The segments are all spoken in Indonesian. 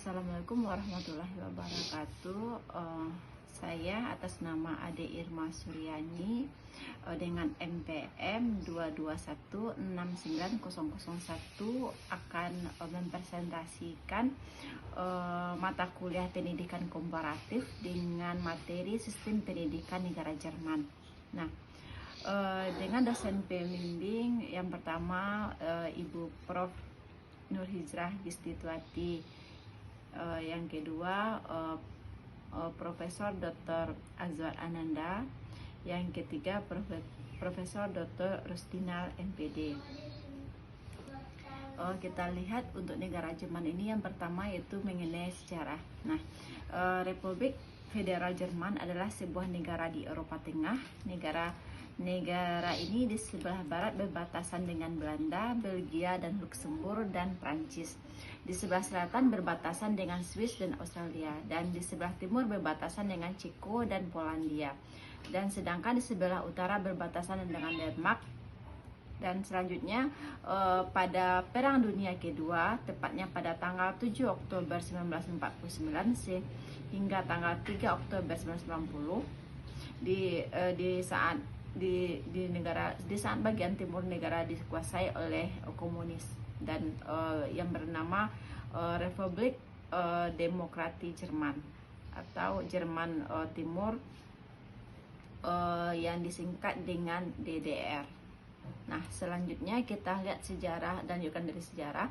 Assalamualaikum warahmatullahi wabarakatuh. Saya atas nama Ade Irma Suryani dengan MPM 2216901 akan mempresentasikan mata kuliah pendidikan komparatif dengan materi sistem pendidikan negara Jerman. Nah, dengan dosen pembimbing yang pertama Ibu Prof. Nurhijrah Gistituati, yang kedua Profesor Dr. Azwar Ananda, yang ketiga Profesor Dr. Rustinal MPD. Kita lihat untuk negara Jerman ini yang pertama yaitu mengenai sejarah. Nah, Republik Federal Jerman adalah sebuah negara di Eropa Tengah. Negara ini di sebelah barat berbatasan dengan Belanda, Belgia, dan Luxembourg dan Prancis. Di sebelah selatan berbatasan dengan Swiss dan Australia, dan di sebelah timur berbatasan dengan Ceko dan Polandia. Dan sedangkan di sebelah utara berbatasan dengan Denmark. Dan selanjutnya pada Perang Dunia Kedua, tepatnya pada tanggal 7 Oktober 1949 sehingga tanggal 3 Oktober 1990, di saat bagian timur negara dikuasai oleh komunis dan yang bernama Republik Demokrati Jerman atau Jerman Timur yang disingkat dengan DDR. Nah, selanjutnya kita lihat sejarah dan lanjutkan dari sejarah.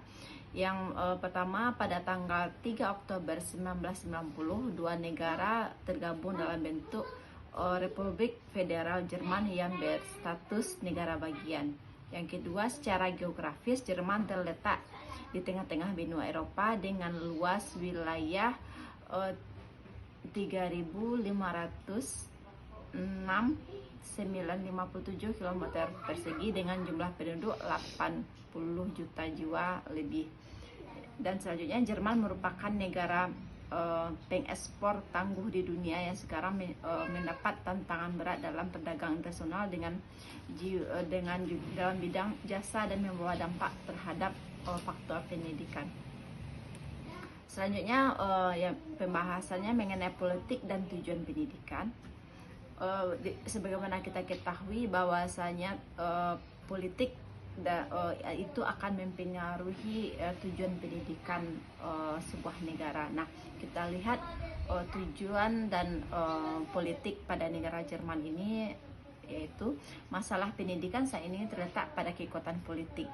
Yang pertama, pada tanggal 3 Oktober 1990 dua negara tergabung dalam bentuk Republik Federal Jerman yang berstatus negara bagian. Yang kedua, secara geografis Jerman terletak di tengah-tengah benua Eropa dengan luas wilayah 3.506.957 km persegi dengan jumlah penduduk 80 juta jiwa lebih. Dan selanjutnya, Jerman merupakan negara pengekspor tangguh di dunia yang sekarang mendapat tantangan berat dalam perdagangan internasional dengan dalam bidang jasa dan membawa dampak terhadap faktor pendidikan. Selanjutnya pembahasannya mengenai politik dan tujuan pendidikan. Sebagaimana kita ketahui bahwasanya politik itu akan mempengaruhi tujuan pendidikan sebuah negara. Nah, kita lihat tujuan dan politik pada negara Jerman ini, yaitu masalah pendidikan saat ini terletak pada kekuatan politik.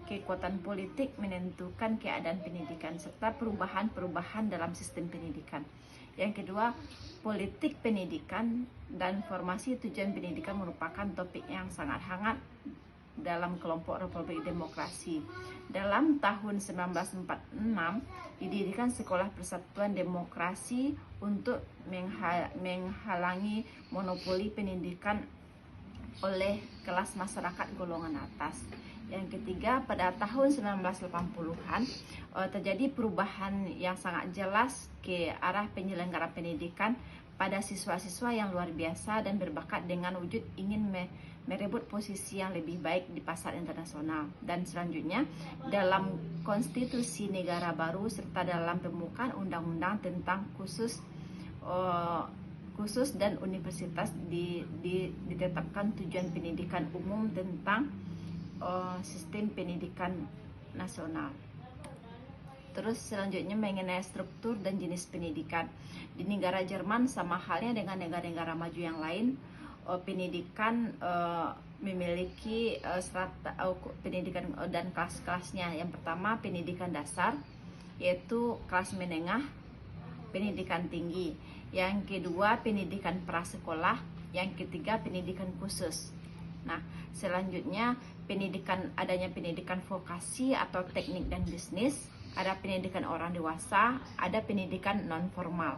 Kekuatan politik menentukan keadaan pendidikan serta perubahan-perubahan dalam sistem pendidikan. Yang kedua, politik pendidikan dan formasi tujuan pendidikan merupakan topik yang sangat hangat dalam kelompok Republik Demokrasi. Dalam tahun 1946 didirikan Sekolah Persatuan Demokrasi untuk menghalangi monopoli pendidikan oleh kelas masyarakat golongan atas. Yang ketiga, pada tahun 1980-an terjadi perubahan yang sangat jelas ke arah penyelenggara pendidikan pada siswa-siswa yang luar biasa dan berbakat dengan wujud ingin merebut posisi yang lebih baik di pasar internasional. Dan selanjutnya, dalam konstitusi negara baru serta dalam pembukaan undang-undang tentang khusus dan universitas ditetapkan tujuan pendidikan umum tentang sistem pendidikan nasional. Terus selanjutnya mengenai struktur dan jenis pendidikan. Di negara Jerman sama halnya dengan negara-negara maju yang lain, pendidikan memiliki strata pendidikan dan kelas-kelasnya. Yang pertama, pendidikan dasar, yaitu kelas menengah, pendidikan tinggi. Yang kedua, pendidikan prasekolah. Yang ketiga, pendidikan khusus. Nah, selanjutnya adanya pendidikan vokasi atau teknik dan bisnis, ada pendidikan orang dewasa, ada pendidikan non formal.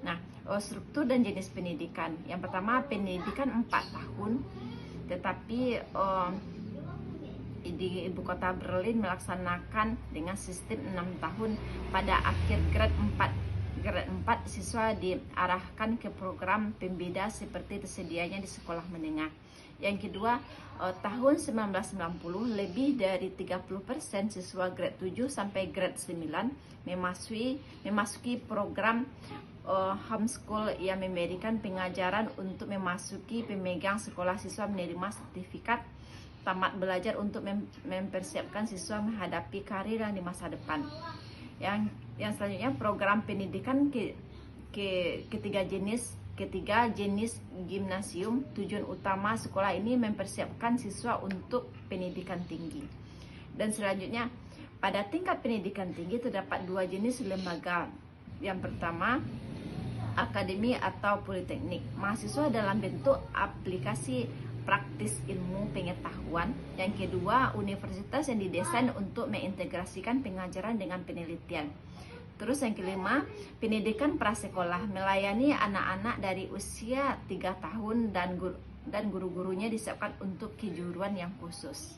Nah, struktur dan jenis pendidikan. Yang pertama, pendidikan 4 tahun, tetapi di ibu kota Berlin melaksanakan dengan sistem 6 tahun. Pada akhir grade 4 siswa diarahkan ke program pembeda seperti tersedianya di sekolah menengah. Yang kedua, tahun 1990 lebih dari 30% siswa grade 7 sampai grade 9 memasuki program homeschool yang memberikan pengajaran untuk memasuki pemegang sekolah siswa menerima sertifikat tamat belajar untuk mempersiapkan siswa menghadapi karir yang di masa depan. Yang selanjutnya program pendidikan ketiga jenis gimnasium. Tujuan utama sekolah ini mempersiapkan siswa untuk pendidikan tinggi. Dan selanjutnya pada tingkat pendidikan tinggi terdapat dua jenis lembaga. Yang pertama akademi atau politeknik, mahasiswa dalam bentuk aplikasi praktis ilmu pengetahuan. Yang kedua, universitas yang didesain untuk mengintegrasikan pengajaran dengan penelitian. Terus yang kelima, pendidikan prasekolah, melayani anak-anak dari usia 3 tahun dan guru-gurunya disiapkan untuk kejuruan yang khusus.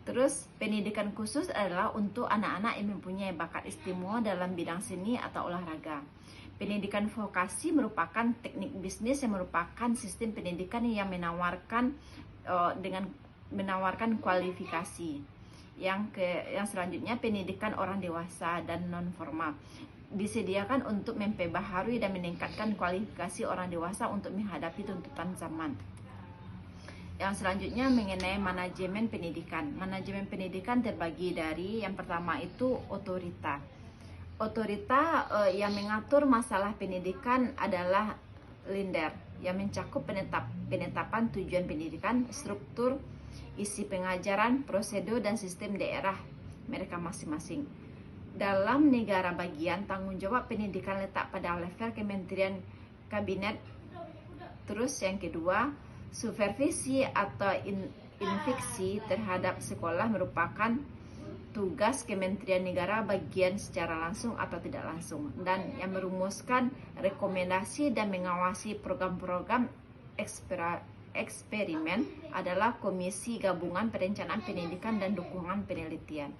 Terus pendidikan khusus adalah untuk anak-anak yang mempunyai bakat istimewa dalam bidang seni atau olahraga. Pendidikan vokasi merupakan teknik bisnis yang merupakan sistem pendidikan yang menawarkan kualifikasi. Yang selanjutnya pendidikan orang dewasa dan non formal, disediakan untuk memperbaharui dan meningkatkan kualifikasi orang dewasa untuk menghadapi tuntutan zaman. Yang selanjutnya mengenai manajemen pendidikan. Manajemen pendidikan terbagi dari yang pertama itu otorita. Otorita yang mengatur masalah pendidikan adalah LINDER, yang mencakup penetapan tujuan pendidikan, struktur, isi pengajaran, prosedur, dan sistem daerah mereka masing-masing. Dalam negara bagian, tanggung jawab pendidikan letak pada level Kementerian Kabinet. Terus yang kedua, supervisi atau infeksi terhadap sekolah merupakan tugas Kementerian Negara bagian secara langsung atau tidak langsung, dan yang merumuskan rekomendasi dan mengawasi program-program eksperimen adalah Komisi Gabungan Perencanaan Pendidikan dan Dukungan Penelitian.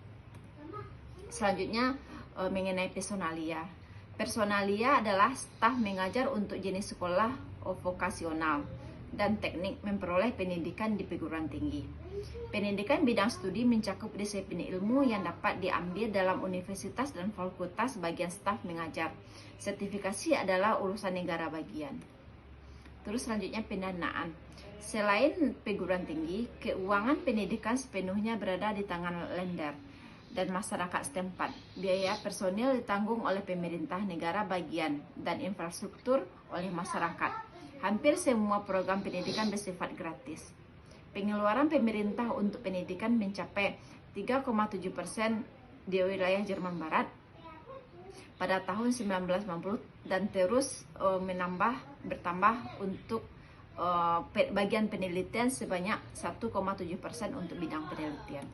Selanjutnya mengenai personalia. Personalia adalah staf mengajar untuk jenis sekolah vokasional dan teknik memperoleh pendidikan di perguruan tinggi. Pendidikan bidang studi mencakup disiplin ilmu yang dapat diambil dalam universitas dan fakultas bagian staf mengajar. Sertifikasi adalah urusan negara bagian. Terus selanjutnya pendanaan. Selain perguruan tinggi, keuangan pendidikan sepenuhnya berada di tangan lender dan masyarakat setempat. Biaya personil ditanggung oleh pemerintah negara bagian dan infrastruktur oleh masyarakat. Hampir semua program pendidikan bersifat gratis. Pengeluaran pemerintah untuk pendidikan mencapai 3,7% di wilayah Jerman Barat pada tahun 1990 dan terus bertambah untuk bagian penelitian sebanyak 1,7% untuk bidang penelitian.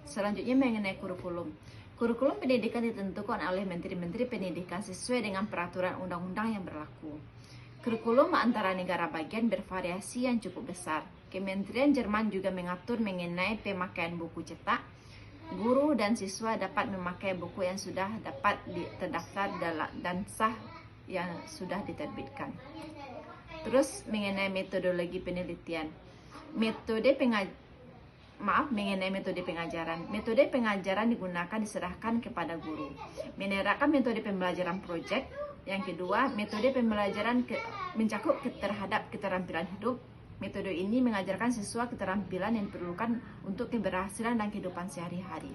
Selanjutnya mengenai kurikulum. Kurikulum pendidikan ditentukan oleh Menteri-Menteri Pendidikan sesuai dengan peraturan undang-undang yang berlaku. Kurikulum antara negara bagian bervariasi yang cukup besar. Kementerian Jerman juga mengatur mengenai pemakaian buku cetak. Guru dan siswa dapat memakai buku yang sudah dapat terdaftar dan sah yang sudah diterbitkan. Terus mengenai metodologi penelitian. Mengenai metode pengajaran. Metode pengajaran digunakan diserahkan kepada guru. Menerapkan metode pembelajaran proyek. Yang kedua, metode pembelajaran mencakup terhadap keterampilan hidup. Metode ini mengajarkan siswa keterampilan yang diperlukan untuk keberhasilan dan kehidupan sehari-hari.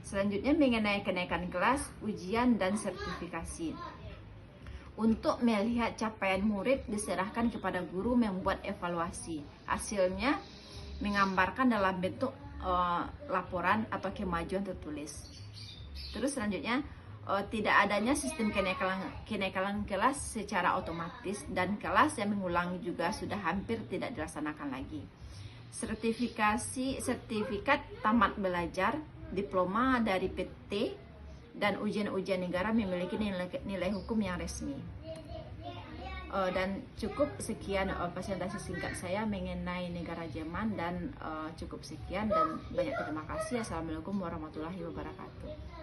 Selanjutnya mengenai kenaikan kelas, ujian, dan sertifikasi. Untuk melihat capaian murid diserahkan kepada guru membuat evaluasi. Hasilnya menggambarkan dalam bentuk laporan atau kemajuan tertulis. Terus selanjutnya tidak adanya sistem kenaikan kelas secara otomatis dan kelas yang mengulangi juga sudah hampir tidak dilaksanakan lagi. Sertifikat tamat belajar, diploma dari PT, dan ujian-ujian negara memiliki nilai hukum yang resmi. Dan cukup sekian presentasi singkat saya mengenai negara Jerman, dan cukup sekian dan banyak terima kasih. Assalamualaikum warahmatullahi wabarakatuh.